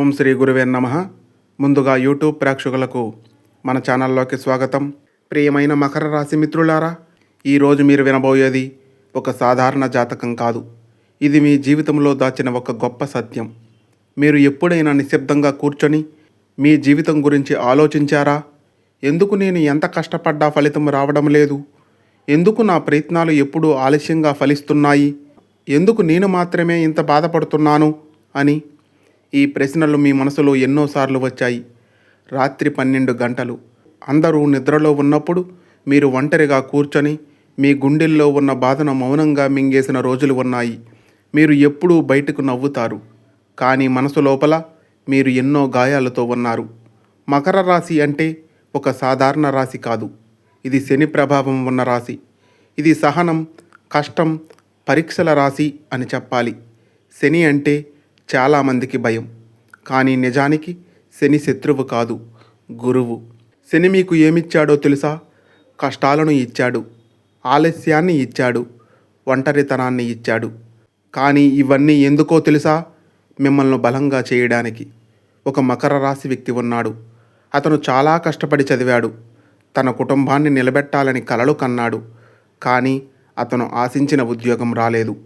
ఓం శ్రీ గురువే నమః. ముందుగా యూట్యూబ్ ప్రేక్షకులకు మన ఛానల్లోకి స్వాగతం. ప్రియమైన మకర రాశి మిత్రులారా, ఈరోజు మీరు వినబోయేది ఒక సాధారణ జాతకం కాదు. ఇది మీ జీవితంలో దాచిన ఒక గొప్ప సత్యం. మీరు ఎప్పుడైనా నిశ్శబ్దంగా కూర్చొని మీ జీవితం గురించి ఆలోచించారా? ఎందుకు నేను ఎంత కష్టపడ్డా ఫలితం రావడం లేదు? ఎందుకు నా ప్రయత్నాలు ఎప్పుడూ ఆలస్యంగా ఫలిస్తున్నాయి? ఎందుకు నేను మాత్రమే ఇంత బాధపడుతున్నాను అని ఈ ప్రశ్నలు మీ మనసులో ఎన్నోసార్లు వచ్చాయి. రాత్రి 12 గంటలు అందరూ నిద్రలో ఉన్నప్పుడు మీరు ఒంటరిగా కూర్చొని మీ గుండెల్లో ఉన్న బాధను మౌనంగా మింగేసిన రోజులు ఉన్నాయి. మీరు ఎప్పుడూ బయటకు నవ్వుతారు, కానీ మనసు లోపల మీరు ఎన్నో గాయాలతో ఉన్నారు. మకర రాశి అంటే ఒక సాధారణ రాశి కాదు. ఇది శని ప్రభావం ఉన్న రాశి. ఇది సహనం, కష్టం, పరీక్షల రాశి అని చెప్పాలి. శని అంటే చాలామందికి భయం, కానీ నిజానికి శని శత్రువు కాదు, గురువు. శని మీకు ఏమిచ్చాడో తెలుసా? కష్టాలను ఇచ్చాడు, ఆలస్యాన్ని ఇచ్చాడు, ఒంటరితనాన్ని ఇచ్చాడు. కానీ ఇవన్నీ ఎందుకో తెలుసా? మిమ్మల్ని బలంగా చేయడానికి. ఒక మకర రాశి వ్యక్తి ఉన్నాడు. అతను చాలా కష్టపడి చదివాడు, తన కుటుంబాన్ని నిలబెట్టాలని కలలు కన్నాడు. కానీ అతను ఆశించిన ఉద్యోగం రాలేదు.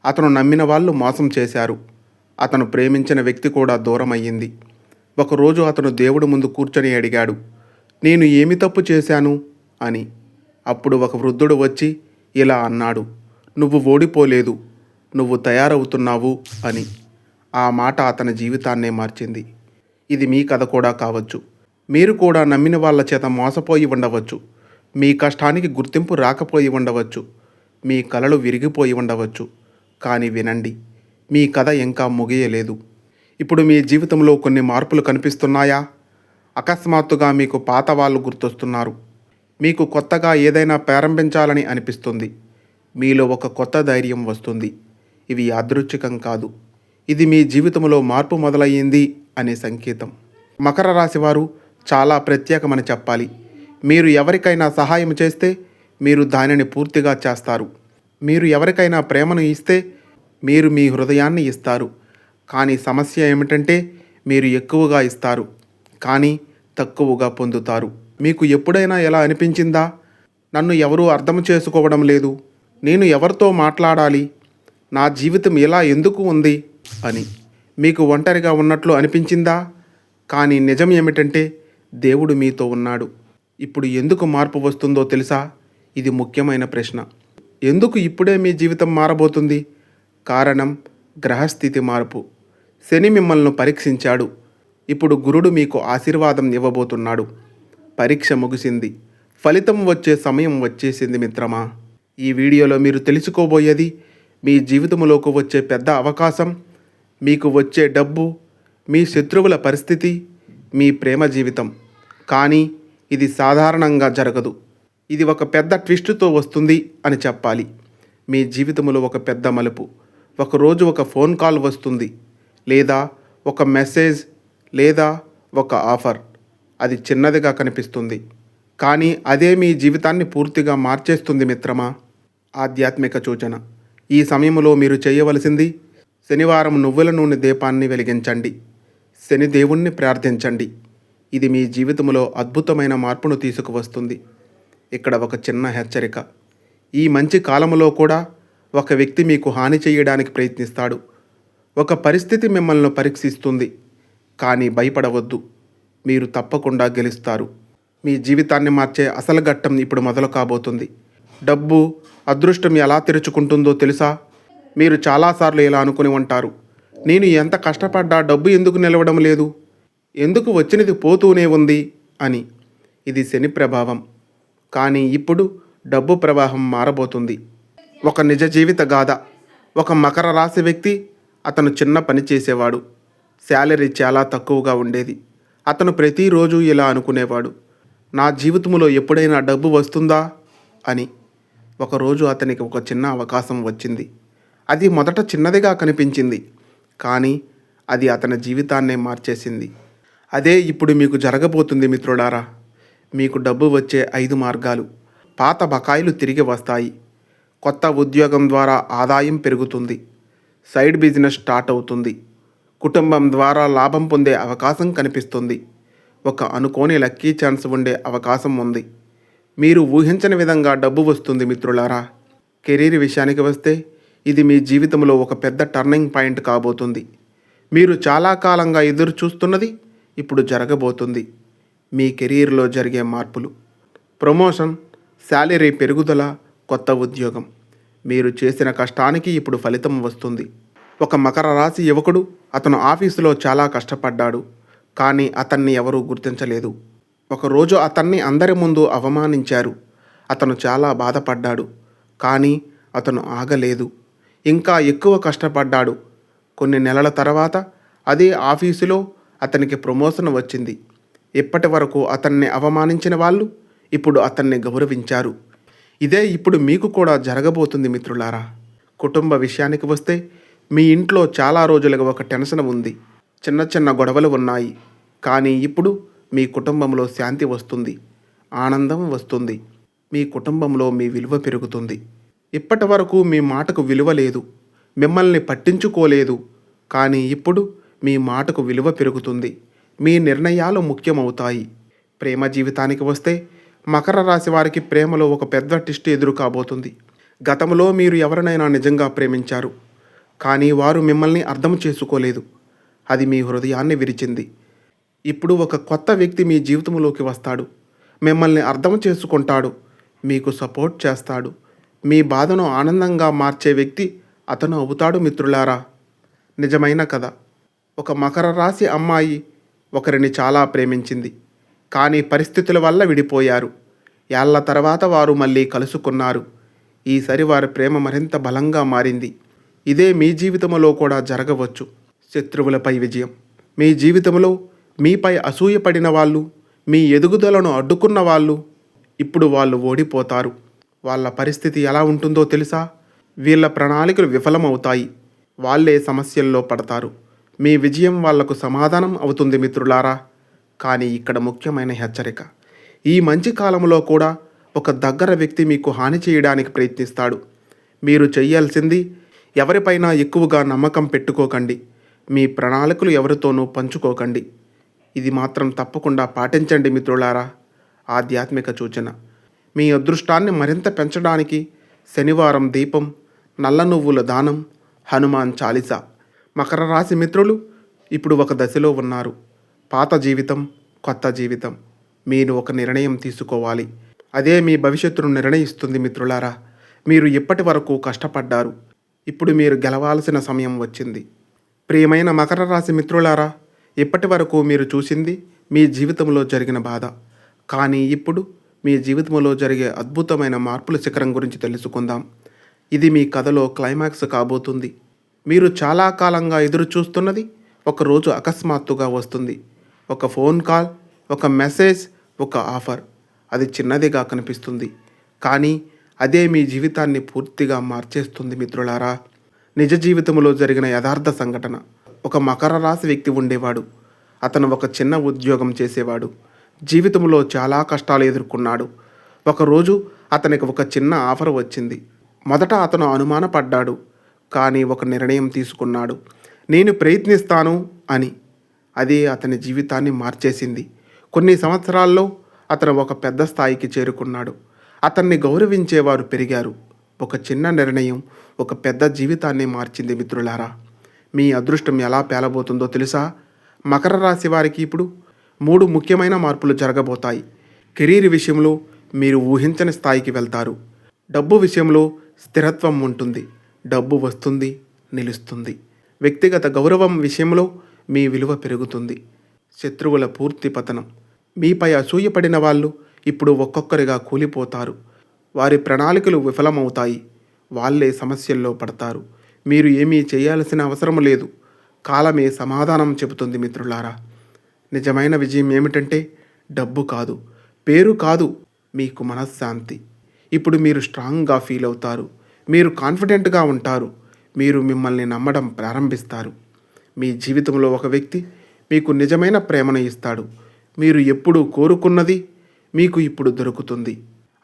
అతను నమ్మిన వాళ్ళు మోసం చేశారు. అతను ప్రేమించిన వ్యక్తి కూడా దూరం అయ్యింది. ఒకరోజు అతను దేవుడి ముందు కూర్చొని అడిగాడు, నేను ఏమి తప్పు చేశాను అని. అప్పుడు ఒక వృద్ధుడు వచ్చి ఇలా అన్నాడు, నువ్వు ఓడిపోలేదు, నువ్వు తయారవుతున్నావు అని. ఆ మాట అతని జీవితాన్నే మార్చింది. ఇది మీ కథ కూడా కావచ్చు. మీరు కూడా నమ్మిన వాళ్ళ చేత మోసపోయి ఉండవచ్చు. మీ కష్టానికి గుర్తింపు రాకపోయి ఉండవచ్చు. మీ కలలు విరిగిపోయి ఉండవచ్చు. కానీ వినండి, మీ కథ ఇంకా ముగియలేదు. ఇప్పుడు మీ జీవితంలో కొన్ని మార్పులు కనిపిస్తున్నాయా? అకస్మాత్తుగా మీకు పాత వాళ్ళు గుర్తొస్తున్నారు. మీకు కొత్తగా ఏదైనా ప్రారంభించాలని అనిపిస్తుంది. మీలో ఒక కొత్త ధైర్యం వస్తుంది. ఇవి యాదృచ్ఛికం కాదు. ఇది మీ జీవితంలో మార్పు మొదలయ్యింది అనే సంకేతం. మకర రాశి వారు చాలా ప్రత్యేకమని చెప్పాలి. మీరు ఎవరికైనా సహాయం చేస్తే మీరు దానిని పూర్తిగా చేస్తారు. మీరు ఎవరికైనా ప్రేమను ఇస్తే మీరు మీ హృదయాన్ని ఇస్తారు. కానీ సమస్య ఏమిటంటే మీరు ఎక్కువగా ఇస్తారు, కానీ తక్కువగా పొందుతారు. మీకు ఎప్పుడైనా ఎలా అనిపించిందా? నన్ను ఎవరూ అర్థం చేసుకోవడం లేదు, నేను ఎవరితో మాట్లాడాలి, నా జీవితం ఇలా ఎందుకు ఉంది అని. మీకు ఒంటరిగా ఉన్నట్లు అనిపించిందా? కానీ నిజం ఏమిటంటే దేవుడు మీతో ఉన్నాడు. ఇప్పుడు ఎందుకు మార్పు వస్తుందో తెలుసా? ఇది ముఖ్యమైన ప్రశ్న. ఎందుకు ఇప్పుడే మీ జీవితం మారబోతుంది? కారణం గ్రహస్థితి మార్పు. శని మిమ్మల్ని పరీక్షించాడు. ఇప్పుడు గురుడు మీకు ఆశీర్వాదం ఇవ్వబోతున్నాడు. పరీక్ష ముగిసింది, ఫలితం వచ్చే సమయం వచ్చేసింది మిత్రమా. ఈ వీడియోలో మీరు తెలుసుకోబోయేది మీ జీవితంలోకి వచ్చే పెద్ద అవకాశం, మీకు వచ్చే డబ్బు, మీ శత్రువుల పరిస్థితి, మీ ప్రేమ జీవితం. కానీ ఇది సాధారణంగా జరగదు. ఇది ఒక పెద్ద ట్విస్టుతో వస్తుంది అని చెప్పాలి. మీ జీవితంలో ఒక పెద్ద మలుపు. ఒకరోజు ఒక ఫోన్ కాల్ వస్తుంది, లేదా ఒక మెసేజ్, లేదా ఒక ఆఫర్. అది చిన్నదిగా కనిపిస్తుంది, కానీ అదే మీ జీవితాన్ని పూర్తిగా మార్చేస్తుంది మిత్రమా. ఆధ్యాత్మిక సూచన. ఈ సమయంలో మీరు చేయవలసింది, శనివారం నువ్వుల నూనె దీపాన్ని వెలిగించండి. శని దేవుణ్ణి ప్రార్థించండి. ఇది మీ జీవితంలో అద్భుతమైన మార్పును తీసుకువస్తుంది. ఇక్కడ ఒక చిన్న హెచ్చరిక. ఈ మంచి కాలంలో కూడా ఒక వ్యక్తి మీకు హాని చేయడానికి ప్రయత్నిస్తాడు. ఒక పరిస్థితి మిమ్మల్ని పరీక్షిస్తుంది, కానీ భయపడవద్దు, మీరు తప్పకుండా గెలుస్తారు. మీ జీవితాన్ని మార్చే అసలు ఘట్టం ఇప్పుడు మొదలు కాబోతుంది. డబ్బు, అదృష్టం ఎలా తెరుచుకుంటుందో తెలుసా? మీరు చాలాసార్లు ఇలా అనుకుని ఉంటారు, నేను ఎంత కష్టపడ్డా డబ్బు ఎందుకు నిలవడం లేదు, ఎందుకు వచ్చినది పోతూనే ఉంది అని. ఇది శని ప్రభావం. కానీ ఇప్పుడు డబ్బు ప్రవాహం మారబోతుంది. ఒక నిజ జీవిత గాథ. ఒక మకర రాశి వ్యక్తి. అతను చిన్న పని చేసేవాడు. శాలరీ చాలా తక్కువగా ఉండేది. అతను ప్రతిరోజు ఇలా అనుకునేవాడు, నా జీవితంలో ఎప్పుడైనా డబ్బు వస్తుందా అని. ఒకరోజు అతనికి ఒక చిన్న అవకాశం వచ్చింది. అది మొదట చిన్నదిగా కనిపించింది, కానీ అది అతని జీవితాన్నే మార్చేసింది. అదే ఇప్పుడు మీకు జరగబోతుంది మిత్రులారా. మీకు డబ్బు వచ్చే 5 మార్గాలు. పాత బకాయిలు తిరిగి వస్తాయి. కొత్త ఉద్యోగం ద్వారా ఆదాయం పెరుగుతుంది. సైడ్ బిజినెస్ స్టార్ట్ అవుతుంది. కుటుంబం ద్వారా లాభం పొందే అవకాశం కనిపిస్తుంది. ఒక అనుకోని లక్కీ ఛాన్స్ ఉండే అవకాశం ఉంది. మీరు ఊహించని విధంగా డబ్బు వస్తుంది మిత్రులారా. కెరీర్ విషయానికి వస్తే ఇది మీ జీవితంలో ఒక పెద్ద టర్నింగ్ పాయింట్ కాబోతుంది. మీరు చాలా కాలంగా ఎదురు చూస్తున్నది ఇప్పుడు జరగబోతుంది. మీ కెరీర్లో జరిగే మార్పులు, ప్రమోషన్, శాలరీ పెరుగుదల, కొత్త ఉద్యోగం. మీరు చేసిన కష్టానికి ఇప్పుడు ఫలితం వస్తుంది. ఒక మకర రాశి యువకుడు, అతను ఆఫీసులో చాలా కష్టపడ్డాడు, కానీ అతన్ని ఎవరూ గుర్తించలేదు. ఒకరోజు అతన్ని అందరి ముందు అవమానించారు. అతను చాలా బాధపడ్డాడు, కానీ అతను ఆగలేదు. ఇంకా ఎక్కువ కష్టపడ్డాడు. కొన్ని నెలల తర్వాత అదే ఆఫీసులో అతనికి ప్రమోషన్ వచ్చింది. ఇప్పటి వరకు అతన్ని అవమానించిన వాళ్ళు ఇప్పుడు అతన్ని గౌరవించారు. ఇదే ఇప్పుడు మీకు కూడా జరగబోతుంది మిత్రులారా. కుటుంబ విషయానికి వస్తే మీ ఇంట్లో చాలా రోజులుగా ఒక టెన్షన్ ఉంది. చిన్న చిన్న గొడవలు ఉన్నాయి, కానీ ఇప్పుడు మీ కుటుంబంలో శాంతి వస్తుంది, ఆనందం వస్తుంది. మీ కుటుంబంలో మీ విలువ పెరుగుతుంది. ఇప్పటి వరకు మీ మాటకు విలువ లేదు, మిమ్మల్ని పట్టించుకోలేదు, కానీ ఇప్పుడు మీ మాటకు విలువ పెరుగుతుంది. మీ నిర్ణయాలు ముఖ్యమవుతాయి. ప్రేమ జీవితానికి వస్తే మకర రాశి వారికి ప్రేమలో ఒక పెద్ద ట్విస్ట్ ఎదురు కాబోతుంది. గతంలో మీరు ఎవరినైనా నిజంగా ప్రేమించారు, కానీ వారు మిమ్మల్ని అర్థం చేసుకోలేదు. అది మీ హృదయాన్ని విరిచింది. ఇప్పుడు ఒక కొత్త వ్యక్తి మీ జీవితంలోకి వస్తాడు. మిమ్మల్ని అర్థం చేసుకుంటాడు, మీకు సపోర్ట్ చేస్తాడు. మీ బాధను ఆనందంగా మార్చే వ్యక్తి అతను అవుతాడు మిత్రులారా. నిజమైన కథ. ఒక మకర రాశి అమ్మాయి ఒకరిని చాలా ప్రేమించింది, కానీ పరిస్థితుల వల్ల విడిపోయారు. ఏళ్ల తర్వాత వారు మళ్ళీ కలుసుకున్నారు. ఈసారి వారి ప్రేమ మరింత బలంగా మారింది. ఇదే మీ జీవితంలో కూడా జరగవచ్చు. శత్రువులపై విజయం. మీ జీవితంలో మీపై అసూయపడిన వాళ్ళు, మీ ఎదుగుదలను అడ్డుకున్న వాళ్ళు, ఇప్పుడు వాళ్ళు ఓడిపోతారు. వాళ్ళ పరిస్థితి ఎలా ఉంటుందో తెలుసా? వీళ్ళ ప్రణాళికలు విఫలమవుతాయి. వాళ్ళే సమస్యల్లో పడతారు. మీ విజయం వాళ్లకు సమాధానం అవుతుంది మిత్రులారా. కానీ ఇక్కడ ముఖ్యమైన హెచ్చరిక. ఈ మంచి కాలంలో కూడా ఒక దగ్గర వ్యక్తి మీకు హాని చేయడానికి ప్రయత్నిస్తాడు. మీరు చెయ్యాల్సింది ఎవరిపైనా ఎక్కువగా నమ్మకం పెట్టుకోకండి. మీ ప్రణాళికలు ఎవరితోనూ పంచుకోకండి. ఇది మాత్రం తప్పకుండా పాటించండి మిత్రులారా. ఆధ్యాత్మిక సూచన. మీ అదృష్టాన్ని మరింత పెంచడానికి శనివారం దీపం, నల్ల నువ్వుల దానం, హనుమాన్ చాలీసా. మకర రాశి మిత్రులు ఇప్పుడు ఒక దశలో ఉన్నారు. పాత జీవితం, కొత్త జీవితం. మీరు ఒక నిర్ణయం తీసుకోవాలి. అదే మీ భవిష్యత్తును నిర్ణయిస్తుంది మిత్రులారా. మీరు ఇప్పటి వరకు కష్టపడ్డారు, ఇప్పుడు మీరు గెలవాల్సిన సమయం వచ్చింది. ప్రియమైన మకర రాశి మిత్రులారా, ఇప్పటి వరకు మీరు చూసింది మీ జీవితంలో జరిగిన బాధ, కానీ ఇప్పుడు మీ జీవితంలో జరిగే అద్భుతమైన మార్పుల శిఖరం గురించి తెలుసుకుందాం. ఇది మీ కథలో క్లైమాక్స్ కాబోతుంది. మీరు చాలా కాలంగా ఎదురు చూస్తున్నది ఒకరోజు అకస్మాత్తుగా వస్తుంది. ఒక ఫోన్ కాల్, ఒక మెసేజ్, ఒక ఆఫర్. అది చిన్నదిగా కనిపిస్తుంది, కానీ అదే మీ జీవితాన్ని పూర్తిగా మార్చేస్తుంది మిత్రులారా. నిజ జీవితంలో జరిగిన యథార్థ సంఘటన. ఒక మకర రాశి వ్యక్తి ఉండేవాడు. అతను ఒక చిన్న ఉద్యోగం చేసేవాడు. జీవితంలో చాలా కష్టాలు ఎదుర్కొన్నాడు. ఒకరోజు అతనికి ఒక చిన్న ఆఫర్ వచ్చింది. మొదట అతను అనుమానపడ్డాడు, కానీ ఒక నిర్ణయం తీసుకున్నాడు. నేను ప్రయత్నిస్తాను అని. అది అతని జీవితాన్ని మార్చేసింది. కొన్ని సంవత్సరాల్లో అతను ఒక పెద్ద స్థాయికి చేరుకున్నాడు. అతన్ని గౌరవించేవారు పెరిగారు. ఒక చిన్న నిర్ణయం ఒక పెద్ద జీవితాన్ని మార్చింది మిత్రులారా. మీ అదృష్టం ఎలా పేలబోతుందో తెలుసా? మకర రాశి వారికి ఇప్పుడు 3 ముఖ్యమైన మార్పులు జరగబోతాయి. కెరీర్ విషయంలో మీరు ఊహించని స్థాయికి వెళ్తారు. డబ్బు విషయంలో స్థిరత్వం ఉంటుంది. డబ్బు వస్తుంది, నిలుస్తుంది. వ్యక్తిగత గౌరవం విషయంలో మీ విలువ పెరుగుతుంది. శత్రువుల పూర్తి పతనం. మీపై అసూయపడిన వాళ్ళు ఇప్పుడు ఒక్కొక్కరిగా కూలిపోతారు. వారి ప్రణాళికలు విఫలమవుతాయి. వాళ్ళే సమస్యల్లో పడతారు. మీరు ఏమీ చేయాల్సిన అవసరం లేదు. కాలమే సమాధానం చెబుతుంది మిత్రులారా. నిజమైన విజయం ఏమిటంటే డబ్బు కాదు, పేరు కాదు, మీకు మనశ్శాంతి. ఇప్పుడు మీరు స్ట్రాంగ్గా ఫీల్ అవుతారు. మీరు కాన్ఫిడెంట్గా ఉంటారు. మీరు మిమ్మల్ని నమ్మడం ప్రారంభిస్తారు. మీ జీవితంలో ఒక వ్యక్తి మీకు నిజమైన ప్రేమను ఇస్తాడు. మీరు ఎప్పుడూ కోరుకున్నది మీకు ఇప్పుడు దొరుకుతుంది.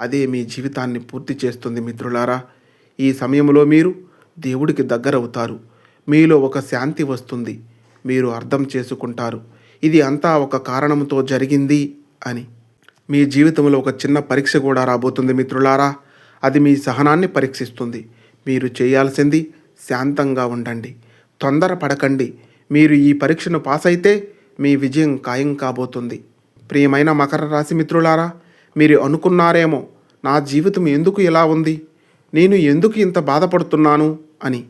అదే మీ జీవితాన్ని పూర్తి చేస్తుంది మిత్రులారా. ఈ సమయంలో మీరు దేవుడికి దగ్గరవుతారు. మీలో ఒక శాంతి వస్తుంది. మీరు అర్థం చేసుకుంటారు ఇది అంతా ఒక కారణంతో జరిగింది అని. మీ జీవితంలో ఒక చిన్న పరీక్ష కూడా రాబోతుంది మిత్రులారా. అది మీ సహనాన్ని పరీక్షిస్తుంది. మీరు చేయాల్సింది శాంతంగా ఉండండి, తొందరపడకండి. మీరు ఈ పరీక్షను పాస్ అయితే మీ విజయం ఖాయం కాబోతుంది. ప్రియమైన మకర రాశి మిత్రులారా, మీరు అనుకున్నారేమో, నా జీవితం ఎందుకు ఇలా ఉంది, నేను ఎందుకు ఇంత బాధపడుతున్నాను అని.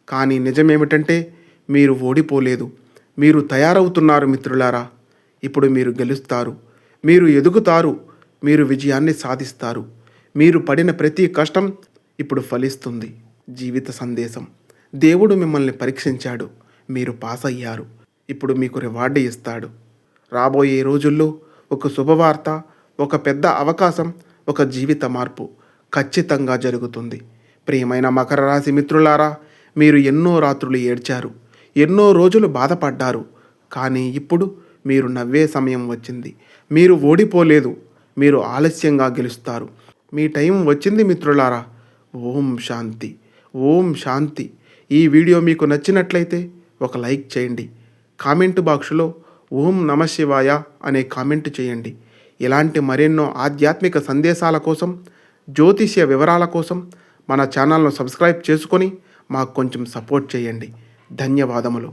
కానీ నిజమేమిటంటే మీరు ఓడిపోలేదు, మీరు తయారవుతున్నారు మిత్రులారా. ఇప్పుడు మీరు గెలుస్తారు, మీరు ఎదుగుతారు, మీరు విజయాన్ని సాధిస్తారు. మీరు పడిన ప్రతి కష్టం ఇప్పుడు ఫలిస్తుంది. జీవిత సందేశం: దేవుడు మిమ్మల్ని పరీక్షించాడు, మీరు పాస్ అయ్యారు. ఇప్పుడు మీకు రివార్డు ఇస్తాడు. రాబోయే రోజుల్లో ఒక శుభవార్త, ఒక పెద్ద అవకాశం, ఒక జీవిత మార్పు ఖచ్చితంగా జరుగుతుంది. ప్రియమైన మకర రాశి మిత్రులారా, మీరు ఎన్నో రాత్రులు ఏడ్చారు, ఎన్నో రోజులు బాధపడ్డారు. కానీ ఇప్పుడు మీరు నవ్వే సమయం వచ్చింది. మీరు ఓడిపోలేదు, మీరు ఆలస్యంగా గెలుస్తారు. మీ టైం వచ్చింది మిత్రులారా. ఓం శాంతి, ఓం శాంతి. ఈ వీడియో మీకు నచ్చినట్లయితే ఒక లైక్ చేయండి. కామెంట్ బాక్స్లో ఓం నమఃశివాయ అనే కామెంట్ చేయండి. ఇలాంటి మరెన్నో ఆధ్యాత్మిక సందేశాల కోసం, జ్యోతిష్య వివరాల కోసం మన ఛానల్ను సబ్స్క్రైబ్ చేసుకొని మాకు కొంచెం సపోర్ట్ చేయండి. ధన్యవాదములు.